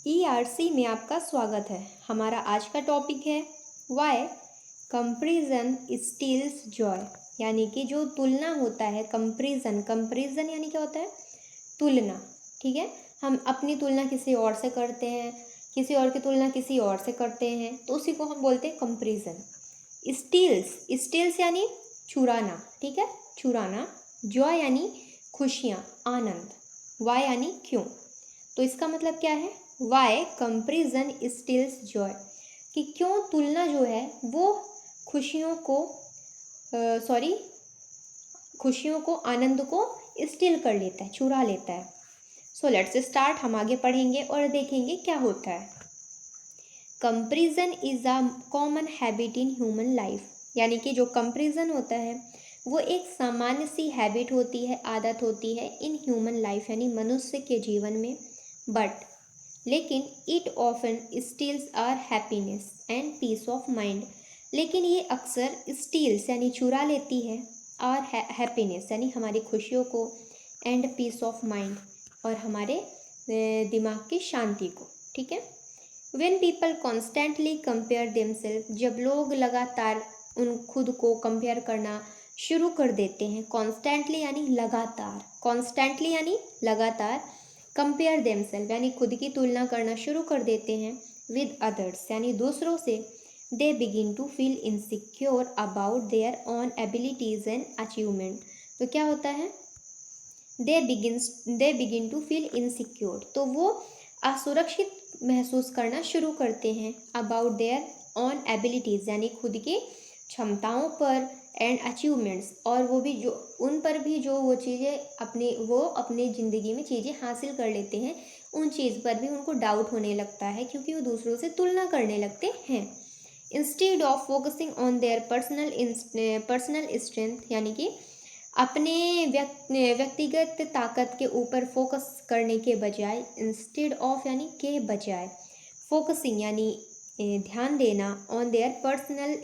ERC में आपका स्वागत है। हमारा आज का टॉपिक है वाई कंपेरिजन स्टील्स जॉय, यानी कि जो तुलना होता है। कंपेरिजन यानी क्या होता है? तुलना। ठीक है, हम अपनी तुलना किसी और से करते हैं, किसी और की तुलना किसी और से करते हैं, तो उसी को हम बोलते हैं कंपेरिजन। स्टील्स यानी चुराना। ठीक है, चुराना। जॉय यानी खुशियाँ, आनंद। वाई यानी क्यों। तो इसका मतलब क्या है? वाई कंपेरिजन स्टील्स जॉय, कि क्यों तुलना जो है वो खुशियों को आनंद को स्टील कर लेता है, चुरा लेता है। So let's start. हम आगे पढ़ेंगे और देखेंगे क्या होता है। Comparison is a common habit in human life, यानी कि जो कंपेरिजन होता है वो एक सामान्य सी हैबिट होती है, आदत होती है इन ह्यूमन लाइफ, यानी मनुष्य के जीवन में। लेकिन it often steals our happiness and peace of mind, लेकिन ये अक्सर स्टील्स यानी चुरा लेती है आवर हैप्पीनेस यानी हमारी खुशियों को, एंड पीस ऑफ माइंड और हमारे दिमाग की शांति को। ठीक है, when people constantly compare themselves, जब लोग लगातार खुद को कंपेयर करना शुरू कर देते हैं। कॉन्स्टेंटली यानी लगातार, कंपेयर देमसेल्फ यानी खुद की तुलना करना शुरू कर देते हैं विद अदर्स यानी दूसरों से। They begin to feel insecure about their own abilities and achievement. तो क्या होता है? They begin to feel insecure, तो वो असुरक्षित महसूस करना शुरू करते हैं अबाउट देयर ओन एबिलिटीज़ यानी खुद की क्षमताओं पर, एंड अचीवमेंट्स और वो भी जो उन पर भी जो वो चीज़ें अपने ज़िंदगी में चीज़ें हासिल कर लेते हैं, उन चीज़ पर भी उनको डाउट होने लगता है क्योंकि वो दूसरों से तुलना करने लगते हैं। Instead of focusing on their personal strength, यानी कि अपने व्यक्तिगत ताकत के ऊपर फोकस करने के बजाय, इंस्टेड ऑफ यानी के बजाय, फोकसिंग यानी ध्यान देना ऑन देयर पर्सनल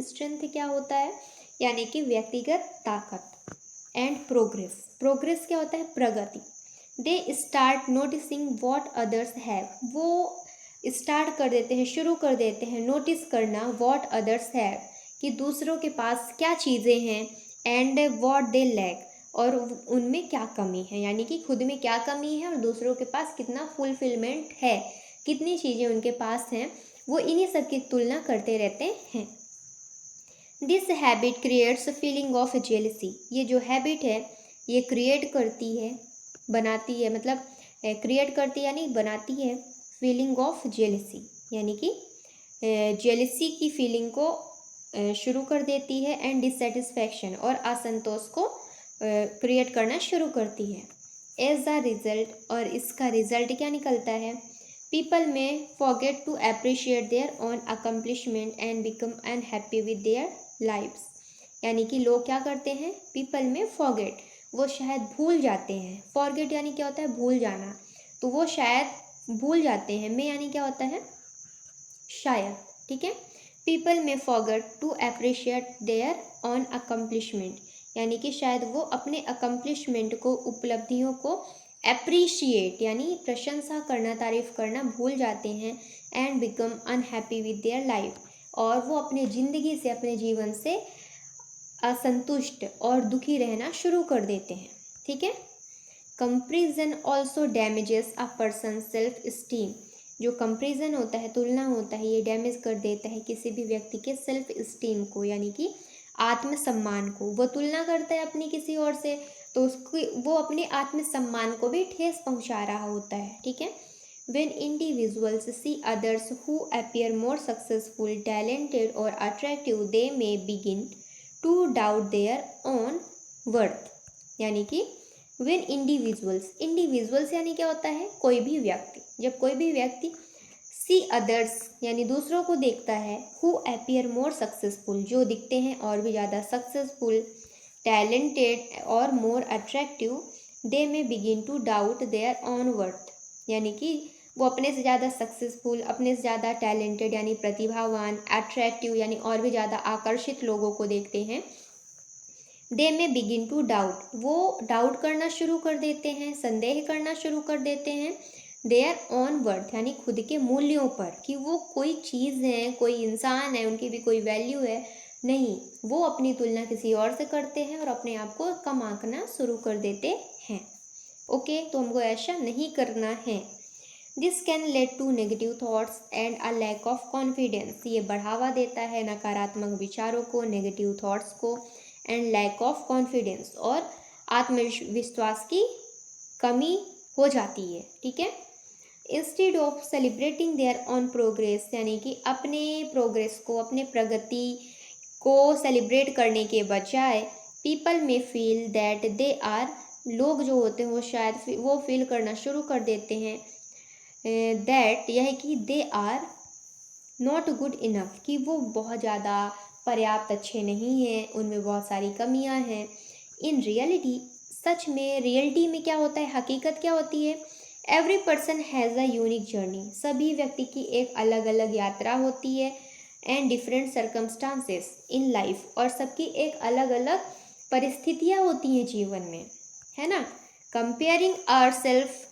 स्ट्रेंथ क्या होता है? यानी कि व्यक्तिगत ताकत, एंड प्रोग्रेस क्या होता है? प्रगति। They start noticing what others have, वो स्टार्ट कर देते हैं, शुरू कर देते हैं नोटिस करना व्हाट अदर्स हैव, कि दूसरों के पास क्या चीज़ें हैं, एंड व्हाट दे लैक और उनमें क्या कमी है, यानी कि खुद में क्या कमी है और दूसरों के पास कितना फुलफिलमेंट है, कितनी चीज़ें उनके पास हैं, वो इन्हीं सब की तुलना करते रहते हैं। This habit creates feeling of jealousy, ये जो हैबिट है ये क्रिएट करती है, बनाती है, मतलब क्रिएट करती है यानी बनाती है फीलिंग ऑफ जेलसी, यानी कि जेलसी की फीलिंग को शुरू कर देती है, एंड डिससेटिस्फैक्शन और असंतोष को क्रिएट करना शुरू करती है। एज अ रिजल्ट, और इसका रिजल्ट क्या निकलता है? People may forget to appreciate their own accomplishment and become unhappy with their lives, यानी कि लोग क्या करते हैं? पीपल में फॉरगेट, वो शायद भूल जाते हैं। फॉरगेट यानी क्या होता है? भूल जाना, तो वो शायद भूल जाते हैं। में यानी क्या होता है? शायद। ठीक है, people may forget to appreciate their own accomplishment, यानी कि शायद वो अपने अकम्पलिशमेंट को, उपलब्धियों को अप्रिशिएट यानी प्रशंसा करना, तारीफ करना भूल जाते हैं, and become unhappy with their life, और वो अपने ज़िंदगी से, अपने जीवन से असंतुष्ट और दुखी रहना शुरू कर देते हैं। ठीक है, comparison also damages a person self esteem, जो कंपेरिजन होता है, तुलना होता है, ये डैमेज कर देता है किसी भी व्यक्ति के सेल्फ स्टीम को, यानी कि आत्मसम्मान को। वो तुलना करता है अपनी किसी और से, तो उसकी वो अपने आत्मसम्मान को भी ठेस पहुंचा रहा होता है। ठीक है, when individuals see others who appear more successful, talented or attractive, they may begin to doubt their own worth, यानी कि when इंडिविजुअल्स यानी क्या होता है? कोई भी व्यक्ति, जब कोई भी व्यक्ति सी अदर्स यानी दूसरों को देखता है, हु अपीयर मोर सक्सेसफुल, जो दिखते हैं और भी ज़्यादा सक्सेसफुल, टैलेंटेड और मोर attractive, they may begin to doubt their own worth, यानी कि वो अपने से ज़्यादा सक्सेसफुल, अपने से ज़्यादा टैलेंटेड यानी प्रतिभावान, अट्रैक्टिव यानी और भी ज़्यादा आकर्षित लोगों को देखते हैं। They may begin to doubt, वो डाउट करना शुरू कर देते हैं, संदेह करना शुरू कर देते हैं देयर ऑन वर्थ यानी खुद के मूल्यों पर, कि वो कोई चीज़ है, कोई इंसान है, उनकी भी कोई वैल्यू है। नहीं, वो अपनी तुलना किसी और से करते हैं और अपने आप को कम आंकना शुरू कर देते हैं। ओके, तो हमको ऐसा नहीं करना है। This can lead to negative thoughts and a lack of confidence. ये बढ़ावा देता है नकारात्मक विचारों को, नेगेटिव थॉट्स को, एंड लैक ऑफ कॉन्फिडेंस, और आत्मविश्वास की कमी हो जाती है। ठीक है। Instead of celebrating their own progress, यानी कि अपने प्रोग्रेस को, अपने प्रगति को सेलिब्रेट करने के बजाय पीपल में फील दैट दे आर, लोग जो होते हैं वो शायद वो फील करना शुरू कर देते हैं दैट, यह कि they are not good enough, कि वो बहुत ज़्यादा पर्याप्त अच्छे नहीं हैं, उनमें बहुत सारी कमियां हैं। इन रियलिटी, सच में, रियलिटी में क्या होता है, हकीकत क्या होती है, every person has a unique journey, सभी व्यक्ति की एक अलग अलग यात्रा होती है, and different circumstances in life, और सबकी एक अलग अलग परिस्थितियाँ होती हैं जीवन में, है ना। Comparing our self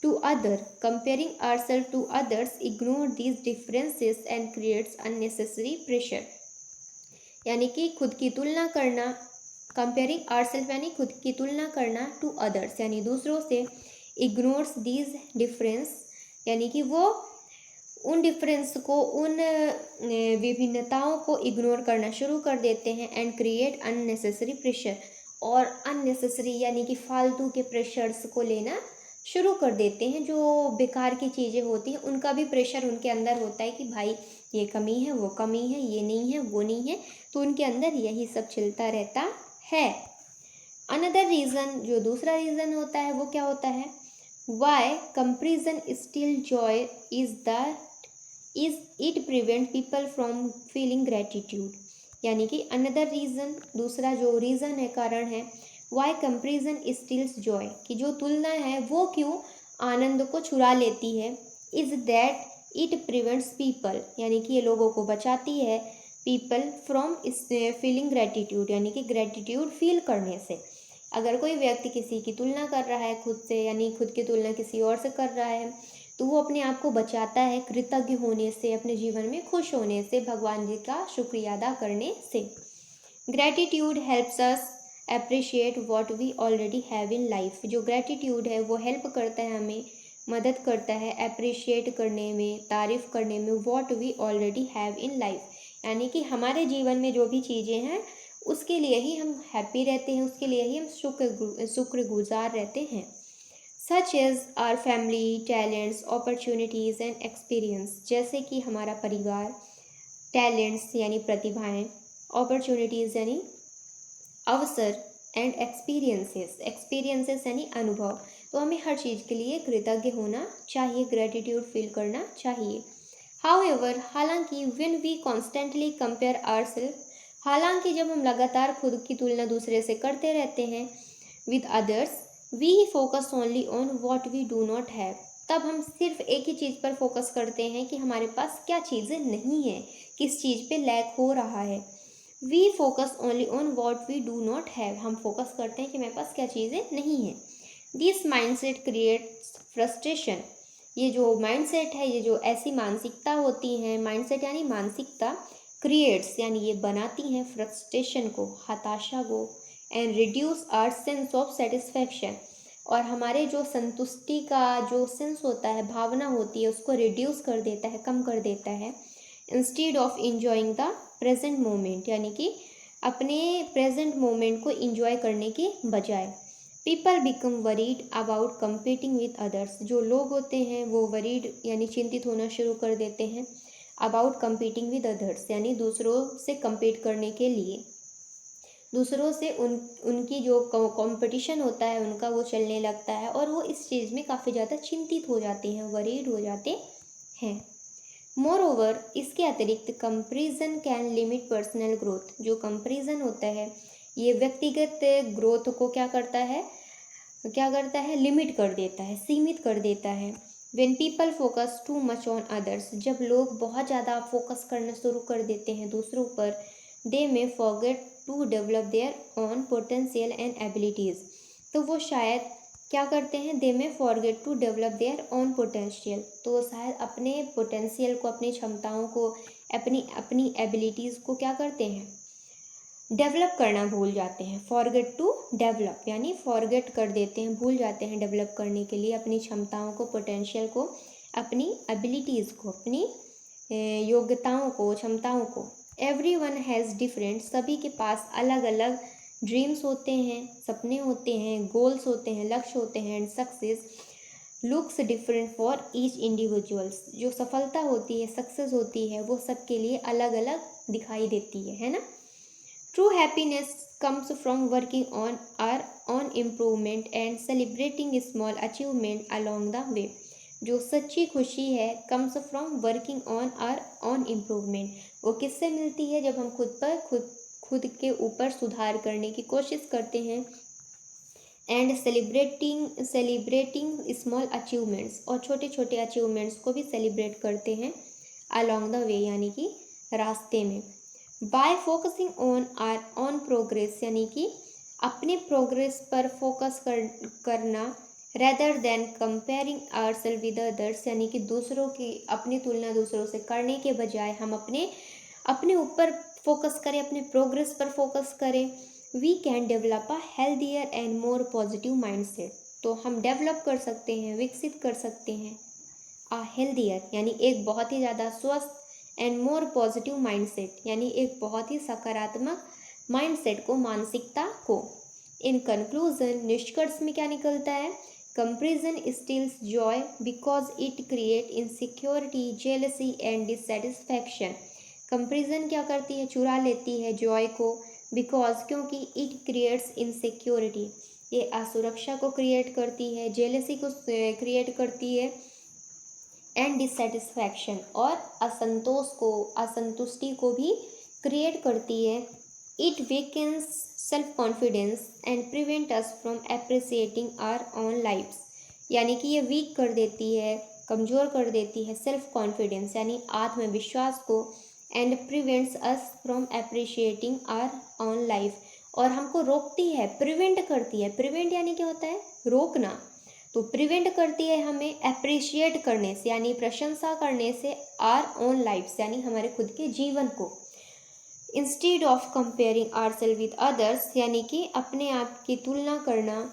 to other comparing ourselves to others ignore these differences and creates unnecessary pressure, यानी कि खुद की तुलना करना, कंपेयरिंग ourselves यानी खुद की तुलना करना, टू अदर्स यानी दूसरों से, इग्नोर्स दीज डिफरेंस यानी कि वो उन डिफरेंस को, उन विभिन्नताओं को इग्नोर करना शुरू कर देते हैं, एंड क्रिएट अननेसेसरी प्रेशर, और अननेसेसरी यानी कि फालतू के प्रेशर्स को लेना शुरू कर देते हैं। जो बेकार की चीज़ें होती हैं उनका भी प्रेशर उनके अंदर होता है कि भाई ये कमी है, वो कमी है, ये नहीं है, वो नहीं है, तो उनके अंदर यही सब चलता रहता है। अनदर रीज़न, जो दूसरा रीज़न होता है वो क्या होता है, why comparison steals joy is that is it prevent people from feeling gratitude, यानी कि अनदर रीज़न, दूसरा जो रीज़न है, कारण है, वाई कंपेरिजन स्टिल्स जॉय, कि जो तुलना है वो क्यों आनंद को चुरा लेती है, is that it prevents people, यानी कि ये लोगों को बचाती है, पीपल फ्रॉम फीलिंग ग्रेटिट्यूड, यानी कि ग्रेटिट्यूड फील करने से। अगर कोई व्यक्ति किसी की तुलना कर रहा है खुद से, यानी खुद की तुलना किसी और से कर रहा है, तो वो अपने आप को बचाता है कृतज्ञ होने से, अपने जीवन में खुश होने से, भगवान जी का शुक्रिया अदा करने से। Gratitude helps us appreciate what we already have in life, जो ग्रेटिट्यूड है वो हेल्प करता है, हमें मदद करता है अप्रिशिएट करने में, तारीफ करने में, what we already have in life, यानी कि हमारे जीवन में जो भी चीज़ें हैं उसके लिए ही हम हैप्पी रहते हैं, उसके लिए ही हम शुक्रगुजार रहते हैं। Such as our family, talents, opportunities and experience, जैसे कि हमारा परिवार, टैलेंट्स यानी प्रतिभाएं, अपॉर्चुनिटीज़ यानी अवसर, एंड एक्सपीरियंसेस यानी अनुभव, तो हमें हर चीज़ के लिए कृतज्ञ होना चाहिए, ग्रेटिट्यूड फील करना चाहिए। हाउएवर, हालांकि, when we constantly compare ourself, हालांकि जब हम लगातार खुद की तुलना दूसरे से करते रहते हैं with others, we focus only on what we do not have, तब हम सिर्फ एक ही चीज़ पर फोकस करते हैं कि हमारे पास क्या चीज़ें नहीं हैं, किस चीज़ पे लैक हो रहा है। We focus only on what we do not have, हम फोकस करते हैं कि मेरे पास क्या चीज़ें नहीं हैं। दिस माइंडसेट क्रिएट्स फ्रस्ट्रेशन, ये जो माइंडसेट है, ये जो ऐसी मानसिकता होती है, माइंडसेट यानी मानसिकता, क्रिएट्स यानी ये बनाती हैं फ्रस्ट्रेशन को, हताशा को, and reduce our sense of satisfaction, और हमारे जो संतुष्टि का जो सेंस होता है, भावना होती है, उसको रिड्यूस कर देता है, कम कर देता है। Instead of enjoying the present moment, यानी कि अपने प्रेजेंट मोमेंट को इंजॉय करने के बजाय। People become worried about competing with others, जो लोग होते हैं वो वरीड यानी चिंतित होना शुरू कर देते हैं, अबाउट कंपीटिंग विद अदर्स यानी दूसरों से कंपीट करने के लिए, दूसरों से उनकी जो कंपटीशन होता है उनका, वो चलने लगता है, और वो इस चीज़ में काफ़ी ज़्यादा चिंतित हो जाते हैं, वरीड हो जाते हैं। मोर ओवर, इसके अतिरिक्त comparison can limit personal growth, जो कंपेरिजन होता है ये व्यक्तिगत ग्रोथ को क्या करता है, लिमिट कर देता है, सीमित कर देता है। When people focus too much on others, जब लोग बहुत ज़्यादा फोकस करना शुरू कर देते हैं दूसरों पर, they may forget to develop their own potential and abilities, तो वो शायद क्या करते हैं, they may forget to develop their own potential, तो शायद अपने पोटेंशियल को, अपनी क्षमताओं को, अपनी अपनी एबिलिटीज़ को क्या करते हैं, डेवलप करना भूल जाते हैं। फॉरगेट टू डेवलप यानी फॉरगेट कर देते हैं, भूल जाते हैं डेवलप करने के लिए अपनी क्षमताओं को, पोटेंशियल को, अपनी एबिलिटीज़ को, अपनी योग्यताओं को, क्षमताओं को। एवरी वन हैज़ डिफरेंट, सभी के पास अलग अलग ड्रीम्स होते हैं, सपने होते हैं, गोल्स होते हैं, लक्ष्य होते हैं, and success looks different for each individuals, जो सफलता होती है, सक्सेस होती है, वो सबके लिए अलग अलग दिखाई देती है ना। True happiness comes from working on our own improvement and celebrating small achievement along the way, जो सच्ची खुशी है comes from working on our own improvement, वो किससे मिलती है, जब हम खुद के ऊपर सुधार करने की कोशिश करते हैं, एंड सेलिब्रेटिंग स्मॉल अचीवमेंट्स, और छोटे छोटे अचीवमेंट्स को भी सेलिब्रेट करते हैं along the way यानी कि रास्ते में। By focusing on our own progress, यानी कि अपने प्रोग्रेस पर फोकस करना, rather than comparing ourself with others, यानी कि दूसरों की अपनी तुलना दूसरों से करने के बजाय हम अपने ऊपर फोकस करें, अपने प्रोग्रेस पर फोकस करें। We can develop a healthier and more positive mindset, तो हम डेवलप कर सकते हैं, विकसित कर सकते हैं अ हेल्दियर यानी एक बहुत ही ज़्यादा स्वस्थ, एंड मोर पॉजिटिव माइंडसेट यानी एक बहुत ही सकारात्मक माइंडसेट को, मानसिकता को। इन कंक्लूजन, निष्कर्ष में क्या निकलता है, comparison steals joy because it create insecurity, jealousy and dissatisfaction. Comparison क्या करती है, चुरा लेती है जॉय को, बिकॉज क्योंकि इट क्रिएट्स इनसिक्योरिटी, ये असुरक्षा को क्रिएट करती है, जेलसी को क्रिएट करती है, एंड डिससेटिस्फैक्शन और असंतुष्टि को भी क्रिएट करती है। It weakens self confidence and prevent us from appreciating our own lifes, यानी कि ये वीक कर देती है, कमज़ोर कर देती है सेल्फ कॉन्फिडेंस यानी आत्मविश्वास को, and prevents us from appreciating our own life, और हमको रोकती है, प्रिवेंट करती है। प्रिवेंट यानी क्या होता है, रोकना, तो प्रिवेंट करती है हमें अप्रिशिएट करने से यानी प्रशंसा करने से आवर ओन लाइफ्स यानी हमारे खुद के जीवन को। Instead of comparing ourself with others, यानी कि अपने आप की तुलना करना,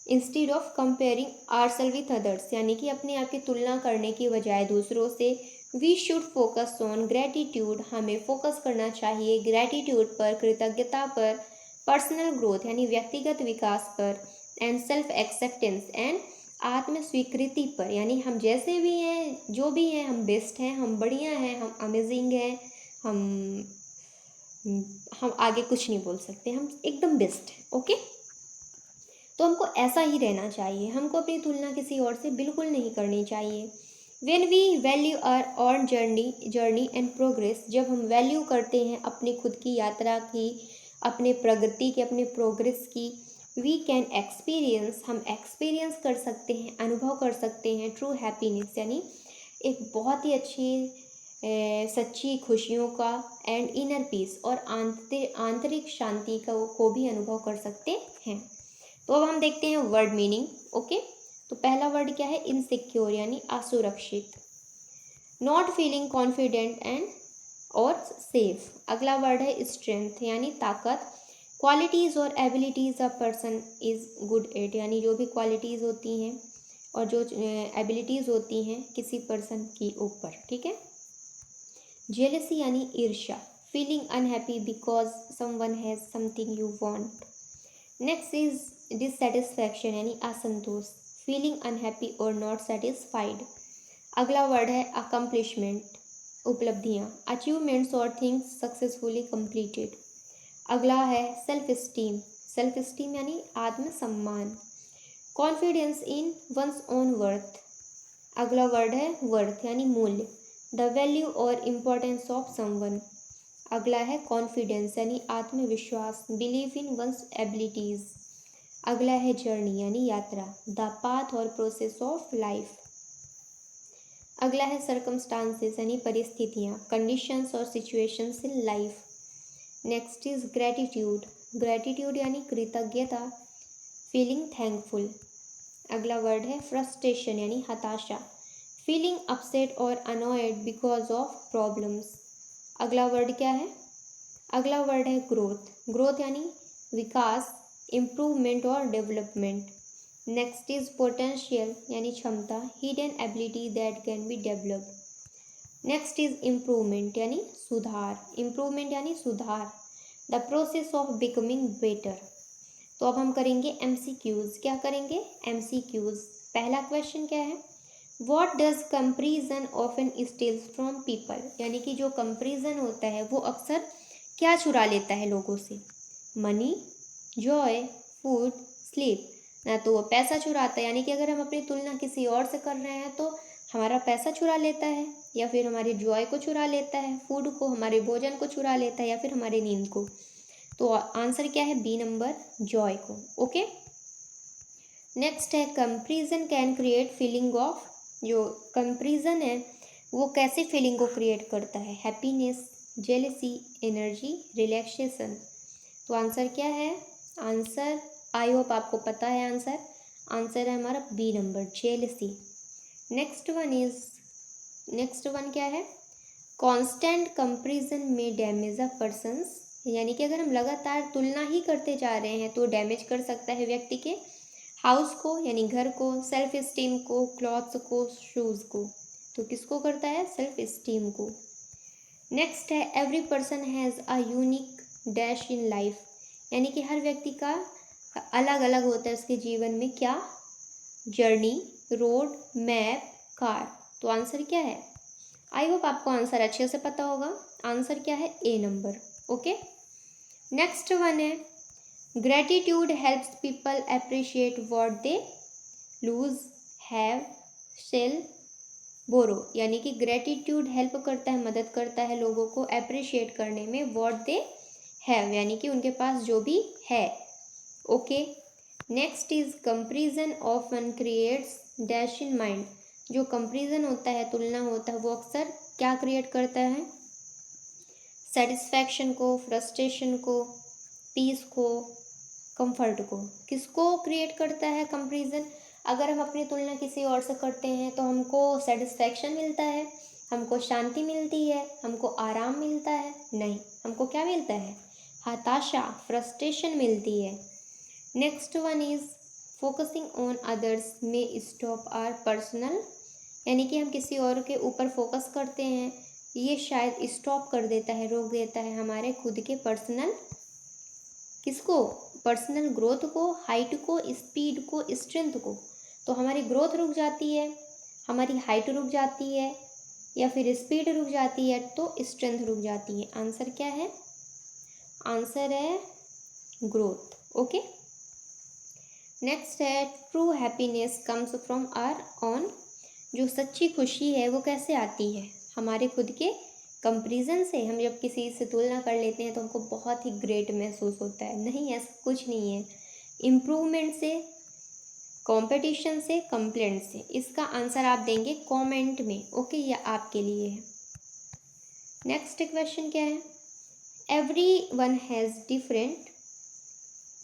instead of comparing ourself with others यानी कि अपने आप की तुलना करने की बजाय दूसरों से, we should focus on gratitude, हमें फोकस करना चाहिए ग्रेटिट्यूड पर, कृतज्ञता पर, पर्सनल ग्रोथ यानी व्यक्तिगत विकास पर, एंड सेल्फ एक्सेप्टेंस एंड आत्म स्वीकृति पर, यानी हम जैसे भी हैं, जो भी हैं, हम बेस्ट हैं, हम बढ़िया हैं, हम अमेजिंग हैं, हम आगे कुछ नहीं बोल सकते, हम एकदम बेस्ट हैं। ओके, तो हमको ऐसा ही रहना चाहिए, हमको अपनी तुलना किसी और से बिल्कुल नहीं करनी चाहिए। When we value our own journey and progress, जब हम वैल्यू करते हैं अपनी खुद की यात्रा की, अपने प्रगति की, अपने प्रोग्रेस की, वी कैन एक्सपीरियंस, हम एक्सपीरियंस कर सकते हैं, अनुभव कर सकते हैं ट्रू हैप्पीनेस यानी एक बहुत ही अच्छी सच्ची खुशियों का, एंड इनर पीस और आंतरिक शांति को भी अनुभव कर सकते हैं। तो अब हम देखते हैं वर्ड मीनिंग। ओके, तो पहला वर्ड क्या है, इनसिक्योर यानी असुरक्षित, नॉट फीलिंग कॉन्फिडेंट एंड और सेफ। अगला वर्ड है स्ट्रेंथ यानी ताकत, क्वालिटीज़ और abilities a person is good at, यानी जो भी क्वालिटीज़ होती हैं और जो एबिलिटीज़ होती हैं किसी पर्सन की ऊपर, ठीक है। जेलसी यानी ईर्ष्या, feeling unhappy because someone has something you want. Next is dissatisfaction यानी असंतोष, फीलिंग अनहैप्पी और नॉट सेटिस्फाइड। अगला वर्ड है अकम्पलिशमेंट, उपलब्धियाँ, अचीवमेंट्स और थिंग्स सक्सेसफुली कंप्लीटेड। अगला है सेल्फ इस्टीम, सेल्फ इस्टीम यानी आत्मसम्मान, confidence in one's own worth. अगला वर्ड है वर्थ यानी मूल्य, द वैल्यू और इम्पोर्टेंस ऑफ समवन। अगला है कॉन्फिडेंस यानी आत्मविश्वास, बिलीव इन वंस एबिलिटीज़। अगला है जर्नी यानी यात्रा, द पाथ और प्रोसेस ऑफ लाइफ। अगला है सर्कमस्टांसेस यानी परिस्थितियाँ, कंडीशंस और situations in life. Next is gratitude, gratitude यानी कृतज्ञता, फीलिंग थैंकफुल। अगला वर्ड है फ्रस्ट्रेशन यानी हताशा, फीलिंग अपसेट और अनॉयड बिकॉज ऑफ प्रॉब्लम्स। अगला वर्ड क्या है? अगला वर्ड है ग्रोथ, ग्रोथ यानी विकास, इम्प्रूवमेंट और डेवलपमेंट। नेक्स्ट इज पोटेंशियल यानी क्षमता, hidden ability that can be developed. Next is improvement यानी सुधार, इम्प्रूवमेंट यानी सुधार, the process of becoming better. तो अब हम करेंगे एमसीक्यूज। क्या करेंगे? एमसीक्यूज। पहला क्वेश्चन क्या है? What does comparison often steals from people, यानी कि जो कंपैरिजन होता है वो अक्सर क्या चुरा लेता है लोगों से? Money, Joy, food, sleep. ना तो वो पैसा चुराता है, यानी कि अगर हम अपनी तुलना किसी और से कर रहे हैं तो हमारा पैसा चुरा लेता है, या फिर हमारी जॉय को चुरा लेता है, फूड को, हमारे भोजन को चुरा लेता है, या फिर हमारी नींद को। तो आंसर क्या है? बी नंबर, जॉय को। ओके, नेक्स्ट है comparison can create feeling of, जो कंपैरिजन है वो कैसे फीलिंग को क्रिएट करता है? Happiness, jealousy, energy, relaxation. तो आंसर क्या है? आंसर, आई होप आपको पता है आंसर। आंसर है हमारा B number, jealousy. Next one क्या है? Constant comparison may damage a person's, यानी कि अगर हम लगातार तुलना ही करते जा रहे हैं तो डैमेज कर सकता है व्यक्ति के हाउस को, यानी घर को, सेल्फ इस्टीम को, क्लॉथ्स को, शूज़ को। तो किसको करता है? सेल्फ इस्टीम को। नेक्स्ट है every person has a unique dash in life, यानी कि हर व्यक्ति का अलग अलग होता है उसके जीवन में क्या? Journey, road, map, car. तो आंसर क्या है? आई होप आपको आंसर अच्छे से पता होगा। आंसर क्या है? A number. Okay, next one है gratitude helps people appreciate what they lose, have, sell, borrow, यानी कि ग्रेटिट्यूड हेल्प करता है, मदद करता है लोगों को अप्रिशिएट करने में व्हाट दे हैव, यानी कि उनके पास जो भी है। Okay, next is comparison often creates dash in mind, जो कंपैरिजन होता है, तुलना होता है, वो अक्सर क्या क्रिएट करता है? सेटिस्फैक्शन को, फ्रस्ट्रेशन को, पीस को, कंफर्ट को। किसको क्रिएट करता है कंपैरिजन? अगर हम अपनी तुलना किसी और से करते हैं तो हमको सेटिस्फैक्शन मिलता है, हमको शांति मिलती है, हमको आराम मिलता है? नहीं, हमको क्या मिलता है? हताशा, फ्रस्ट्रेशन मिलती है। Next one is focusing on others में स्टॉप आर पर्सनल, यानी कि हम किसी और के ऊपर फोकस करते हैं, ये शायद स्टॉप कर देता है, रोक देता है हमारे खुद के पर्सनल, किसको? पर्सनल ग्रोथ को, हाइट को, स्पीड को, स्ट्रेंथ को। तो हमारी ग्रोथ रुक जाती है, हमारी हाइट रुक जाती है, या फिर स्पीड रुक जाती है, तो स्ट्रेंथ रुक जाती है। आंसर क्या है? आंसर है ग्रोथ। ओके, नेक्स्ट है true happiness comes from our own, जो सच्ची खुशी है वो कैसे आती है? हमारे खुद के कंपैरिजन से। हम जब किसी से तुलना कर लेते हैं तो हमको बहुत ही ग्रेट महसूस होता है। नहीं, ऐसा कुछ नहीं है। इम्प्रूवमेंट से, कंपटीशन से, कंप्लेंट से। इसका आंसर आप देंगे कमेंट में। ओके, ये आपके लिए है। नेक्स्ट क्वेश्चन क्या है? Every one has different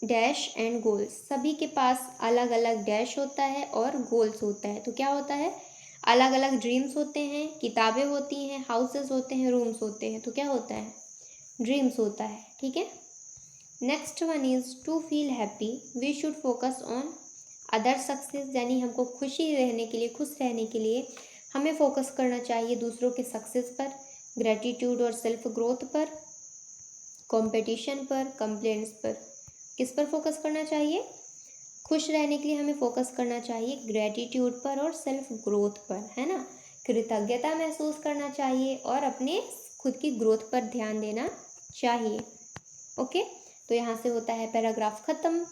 dash and goals, सभी के पास अलग अलग डैश होता है और गोल्स होता है। तो क्या होता है? अलग अलग ड्रीम्स होते हैं, किताबें होती हैं, हाउसेस होते हैं, रूम्स होते हैं। तो क्या होता है? ड्रीम्स होता है। ठीक है, next one is to feel happy we should focus on other success, यानी हमको खुशी रहने के लिए, खुश रहने के लिए हमें फोकस करना चाहिए दूसरों के सक्सेस पर, ग्रेटिट्यूड और सेल्फ ग्रोथ पर, कंपटीशन पर, कंप्लेंट्स पर। किस पर फोकस करना चाहिए? खुश रहने के लिए हमें फोकस करना चाहिए ग्रेटिट्यूड पर और सेल्फ ग्रोथ पर, है ना। कृतज्ञता महसूस करना चाहिए और अपने खुद की ग्रोथ पर ध्यान देना चाहिए। ओके, तो यहाँ से होता है पैराग्राफ ख़त्म।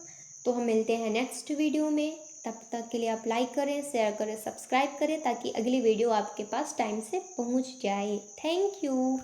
तो हम मिलते हैं नेक्स्ट वीडियो में। तब तक के लिए आप लाइक करें, शेयर करें, सब्सक्राइब करें, ताकि अगली वीडियो आपके पास टाइम से पहुँच जाए। Thank you.